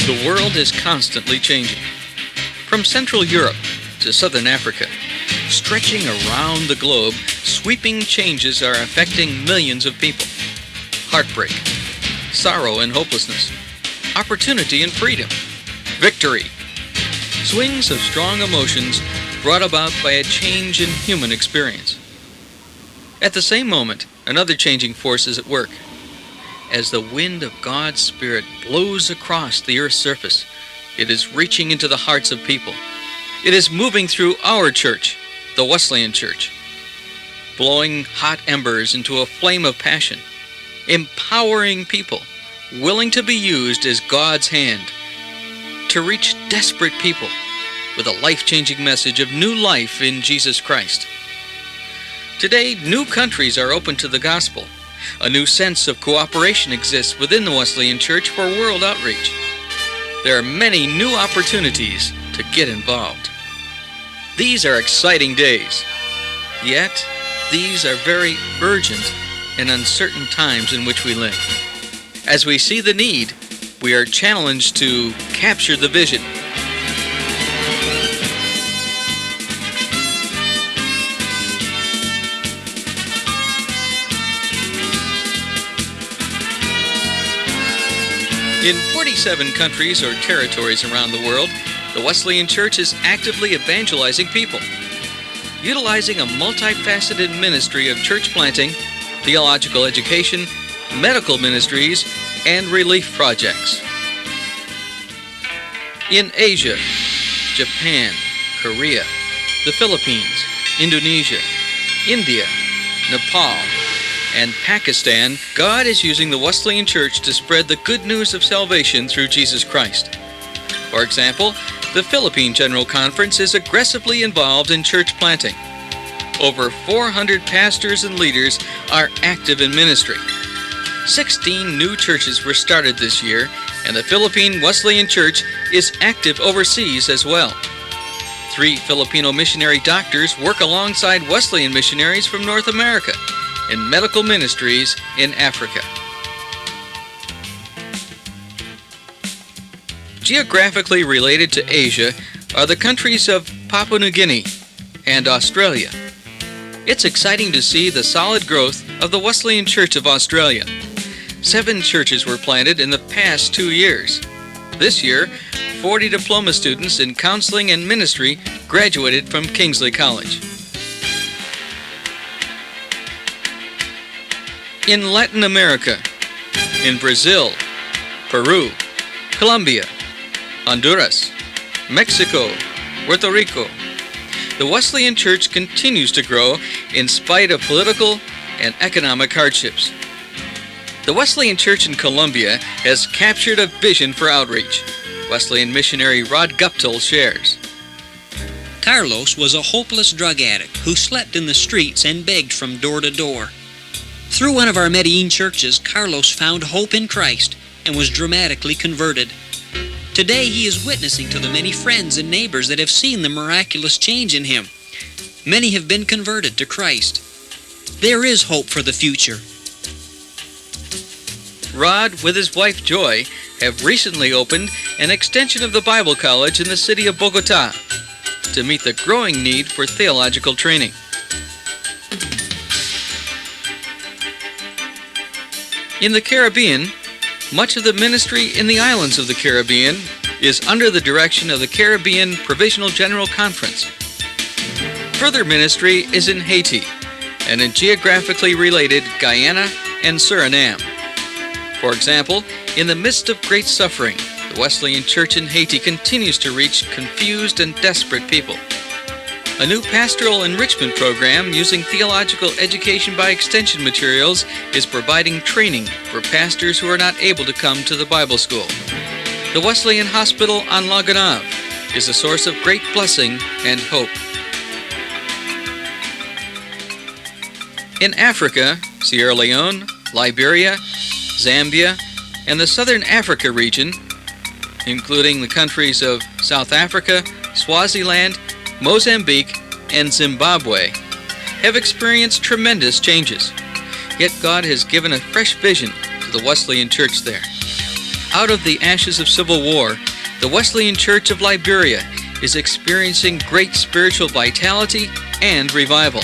The world is constantly changing. From Central Europe to Southern Africa, stretching around the globe, sweeping changes are affecting millions of people. Heartbreak, sorrow and hopelessness, opportunity and freedom, victory. Swings of strong emotions brought about by a change in human experience. At the same moment, another changing force is at work. As the wind of God's Spirit blows across the earth's surface, it is reaching into the hearts of people. It is moving through our church, the Wesleyan Church, blowing hot embers into a flame of passion, empowering people, willing to be used as God's hand, to reach desperate people with a life-changing message of new life in Jesus Christ. Today, new countries are open to the gospel. A new sense of cooperation exists within the Wesleyan Church for world outreach. There are many new opportunities to get involved. These are exciting days. Yet, these are very urgent and uncertain times in which we live. As we see the need, we are challenged to capture the vision. In 47 countries or territories around the world, the Wesleyan Church is actively evangelizing people, utilizing a multifaceted ministry of church planting, theological education, medical ministries, and relief projects. In Asia, Japan, Korea, the Philippines, Indonesia, India, Nepal, and Pakistan, God is using the Wesleyan Church to spread the good news of salvation through Jesus Christ. For example, the Philippine General Conference is aggressively involved in church planting. Over 400 pastors and leaders are active in ministry. 16 new churches were started this year, and the Philippine Wesleyan Church is active overseas as well. 3 Filipino missionary doctors work alongside Wesleyan missionaries from North America in medical ministries in Africa. Geographically related to Asia are the countries of Papua New Guinea and Australia. It's exciting to see the solid growth of the Wesleyan Church of Australia. 7 churches were planted in the past 2 years. This year, 40 diploma students in counseling and ministry graduated from Kingsley College. In Latin America, in Brazil, Peru, Colombia, Honduras, Mexico, Puerto Rico, the Wesleyan Church continues to grow in spite of political and economic hardships. The Wesleyan Church in Colombia has captured a vision for outreach. Wesleyan missionary Rod Guptill shares. Carlos was a hopeless drug addict who slept in the streets and begged from door to door. Through one of our Medellin churches, Carlos found hope in Christ and was dramatically converted. Today, he is witnessing to the many friends and neighbors that have seen the miraculous change in him. Many have been converted to Christ. There is hope for the future. Rod, with his wife Joy, have recently opened an extension of the Bible College in the city of Bogota to meet the growing need for theological training. In the Caribbean, much of the ministry in the islands of the Caribbean is under the direction of the Caribbean Provisional General Conference. Further ministry is in Haiti and in geographically related Guyana and Suriname. For example, in the midst of great suffering, the Wesleyan Church in Haiti continues to reach confused and desperate people. A new pastoral enrichment program using theological education by extension materials is providing training for pastors who are not able to come to the Bible school. The Wesleyan Hospital on La Gonave is a source of great blessing and hope. In Africa, Sierra Leone, Liberia, Zambia, and the Southern Africa region, including the countries of South Africa, Swaziland, Mozambique, and Zimbabwe, have experienced tremendous changes. Yet God has given a fresh vision to the Wesleyan Church there. Out of the ashes of civil war, the Wesleyan Church of Liberia is experiencing great spiritual vitality and revival.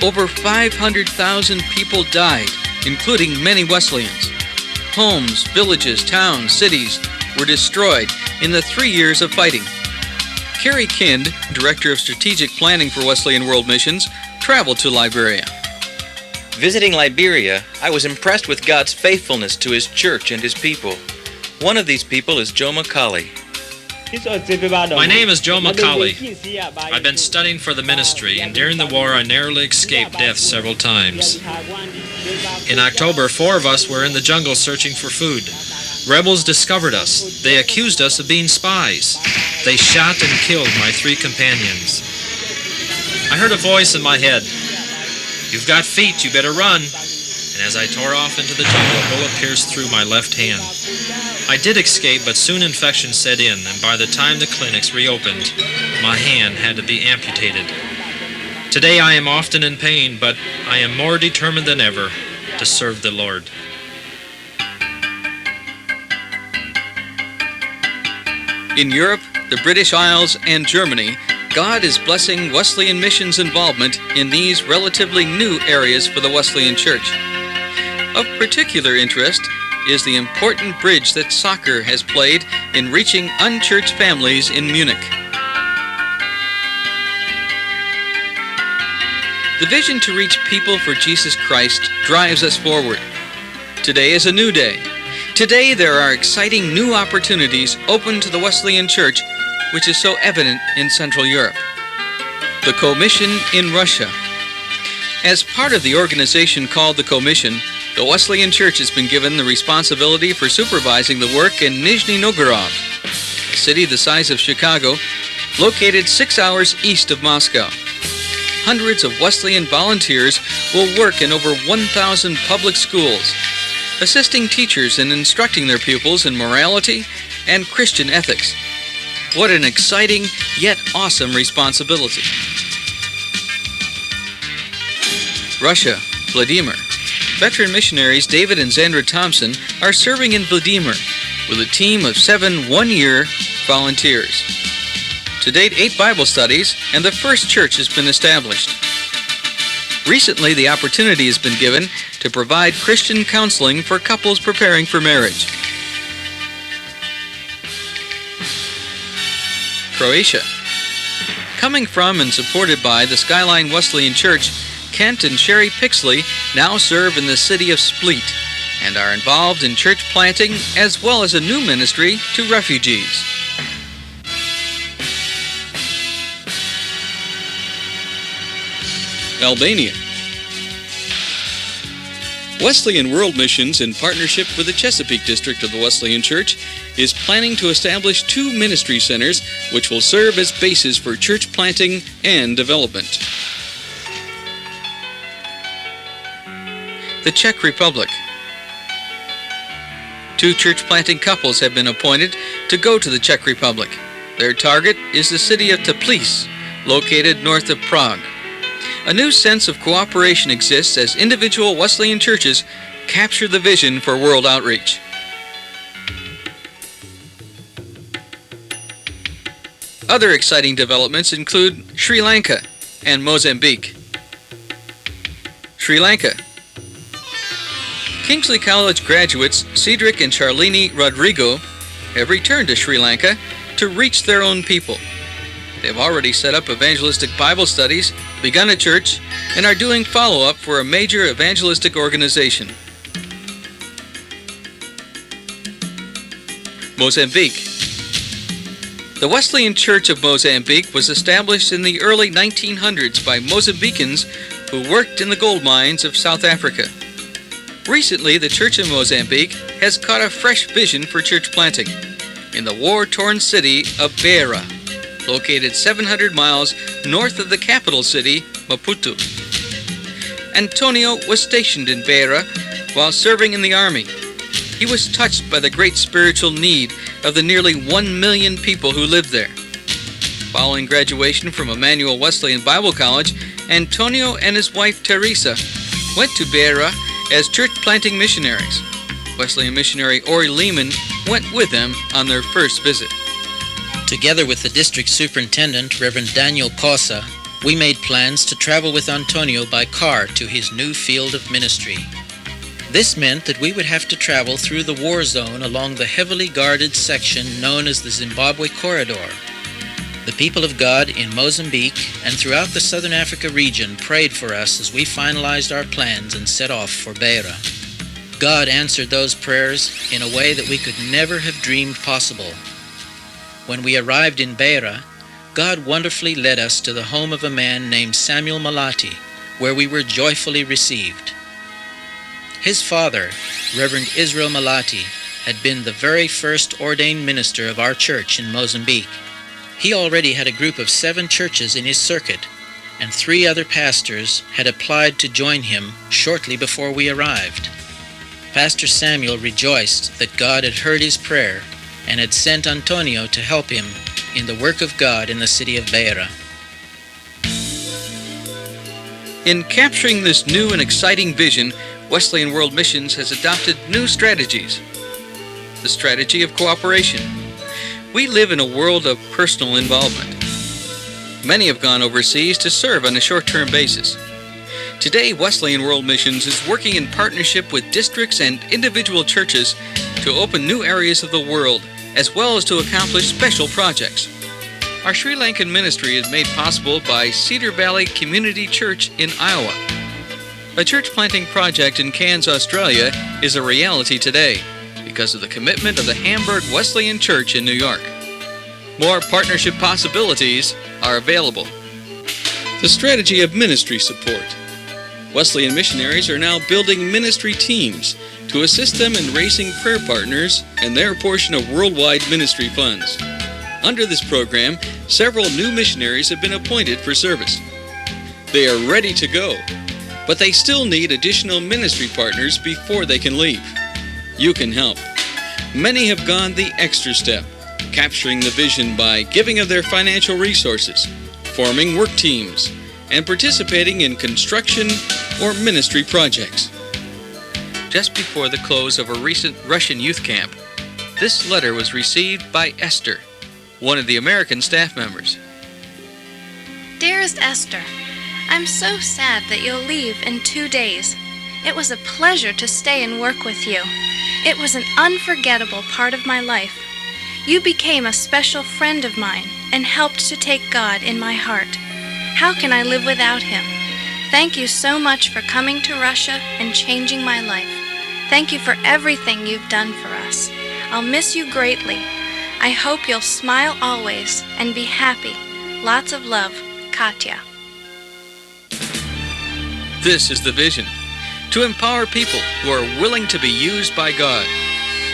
Over 500,000 people died, including many Wesleyans. Homes, villages, towns, cities were destroyed in the 3 years of fighting. Kerry Kind, Director of Strategic Planning for Wesleyan World Missions, traveled to Liberia. Visiting Liberia, I was impressed with God's faithfulness to His church and His people. One of these people is Joe McCauley. My name is Joe McCauley. I've been studying for the ministry, and during the war I narrowly escaped death several times. In October, 4 of us were in the jungle searching for food. Rebels discovered us. They accused us of being spies. They shot and killed my 3 companions. I heard a voice in my head. "You've got feet, you better run." And as I tore off into the jungle, a bullet pierced through my left hand. I did escape, but soon infection set in, and by the time the clinics reopened, my hand had to be amputated. Today I am often in pain, but I am more determined than ever to serve the Lord. In Europe, the British Isles, and Germany, God is blessing Wesleyan missions involvement in these relatively new areas for the Wesleyan Church. Of particular interest is the important bridge that soccer has played in reaching unchurched families in Munich. The vision to reach people for Jesus Christ drives us forward. Today is a new day. Today there are exciting new opportunities open to the Wesleyan Church, which is so evident in Central Europe. The Commission in Russia. As part of the organization called the Commission, the Wesleyan Church has been given the responsibility for supervising the work in Nizhny Novgorod, a city the size of Chicago, located 6 hours east of Moscow. Hundreds of Wesleyan volunteers will work in over 1,000 public schools, assisting teachers in instructing their pupils in morality and Christian ethics. What an exciting yet awesome responsibility. Russia, Vladimir. Veteran missionaries David and Zandra Thompson are serving in Vladimir with a team of 7 one-year volunteers. To date, 8 Bible studies and the first church has been established. Recently, the opportunity has been given to provide Christian counseling for couples preparing for marriage. Croatia. Coming from and supported by the Skyline Wesleyan Church, Kent and Sherry Pixley now serve in the city of Split and are involved in church planting as well as a new ministry to refugees. Albania. Wesleyan World Missions, in partnership with the Chesapeake District of the Wesleyan Church, is planning to establish 2 ministry centers which will serve as bases for church planting and development. The Czech Republic. 2 church planting couples have been appointed to go to the Czech Republic. Their target is the city of Teplice, located north of Prague. A new sense of cooperation exists as individual Wesleyan churches capture the vision for world outreach. Other exciting developments include Sri Lanka and Mozambique. Sri Lanka. Kingsley College graduates Cedric and Charlene Rodrigo have returned to Sri Lanka to reach their own people. They've already set up evangelistic Bible studies, begun a church, and are doing follow-up for a major evangelistic organization. Mozambique. The Wesleyan Church of Mozambique was established in the early 1900s by Mozambicans who worked in the gold mines of South Africa. Recently, the Church in Mozambique has caught a fresh vision for church planting in the war-torn city of Beira, located 700 miles north of the capital city, Maputo. Antonio was stationed in Beira while serving in the army. He was touched by the great spiritual need of the nearly 1 million people who lived there. Following graduation from Emmanuel Wesleyan Bible College, Antonio and his wife Teresa went to Beira as church planting missionaries. Wesleyan missionary Ori Lehman went with them on their first visit. Together with the district superintendent, Reverend Daniel Cosa, we made plans to travel with Antonio by car to his new field of ministry. This meant that we would have to travel through the war zone along the heavily guarded section known as the Zimbabwe Corridor. The people of God in Mozambique and throughout the Southern Africa region prayed for us as we finalized our plans and set off for Beira. God answered those prayers in a way that we could never have dreamed possible. When we arrived in Beira, God wonderfully led us to the home of a man named Samuel Malati, where we were joyfully received. His father, Reverend Israel Malati, had been the very first ordained minister of our church in Mozambique. He already had a group of 7 churches in his circuit, and 3 other pastors had applied to join him shortly before we arrived. Pastor Samuel rejoiced that God had heard his prayer and had sent Antonio to help him in the work of God in the city of Beira. In capturing this new and exciting vision, Wesleyan World Missions has adopted new strategies. The strategy of cooperation. We live in a world of personal involvement. Many have gone overseas to serve on a short-term basis. Today, Wesleyan World Missions is working in partnership with districts and individual churches to open new areas of the world, as well as to accomplish special projects. Our Sri Lankan ministry is made possible by Cedar Valley Community Church in Iowa. A church planting project in Cairns, Australia is a reality today because of the commitment of the Hamburg Wesleyan Church in New York. More partnership possibilities are available. The strategy of ministry support. Wesleyan missionaries are now building ministry teams to assist them in raising prayer partners and their portion of worldwide ministry funds. Under this program, several new missionaries have been appointed for service. They are ready to go, but they still need additional ministry partners before they can leave. You can help. Many have gone the extra step, capturing the vision by giving of their financial resources, forming work teams, and participating in construction or ministry projects. Just before the close of a recent Russian youth camp, this letter was received by Esther, one of the American staff members. Dearest Esther, I'm so sad that you'll leave in 2 days. It was a pleasure to stay and work with you. It was an unforgettable part of my life. You became a special friend of mine and helped to take God in my heart. How can I live without Him? Thank you so much for coming to Russia and changing my life. Thank you for everything you've done for us. I'll miss you greatly. I hope you'll smile always and be happy. Lots of love, Katya. This is the vision: to empower people who are willing to be used by God,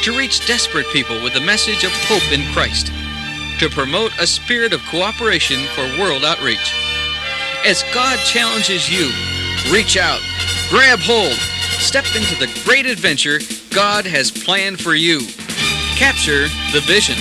to reach desperate people with the message of hope in Christ, to promote a spirit of cooperation for world outreach. As God challenges you, reach out, grab hold, step into the great adventure God has planned for you. Capture the vision.